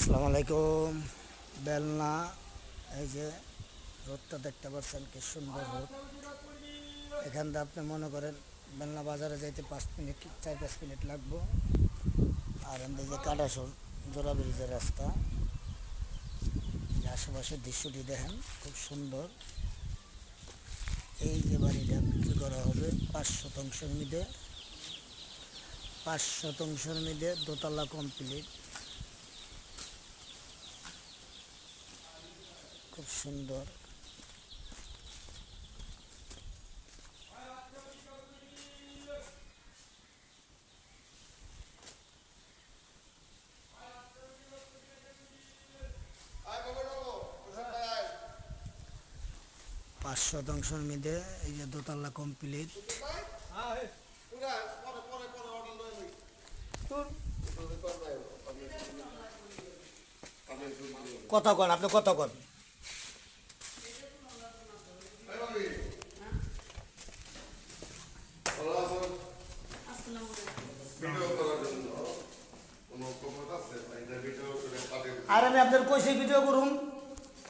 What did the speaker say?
আসসালামু আলাইকুম। বেলনা, এই যে রোডটা দেখতে পাচ্ছেন কি সুন্দর রোড। এখান থেকে আপনি মনে করেন বেলনা বাজারে যাইতে 5 মিনিট 4-5 মিনিট লাগবো। আর আমাদের যে কাটাসুর জোড়া ব্রিজের রাস্তা, যে আশেপাশের দৃশ্যটি দেখেন খুব সুন্দর। এই যে বাড়িটা বিক্রি করা হবে 5 শতাংশের মধ্যে, 5 শতাংশের মধ্যে দোতলা কমপ্লিট, খুব সুন্দর। 5 শতাংশের মধ্যে এই যে দোতলা কমপ্লিট। কত কন আপনি, কত কন? আর আমি আপনার কইছি ভিডিও করুন।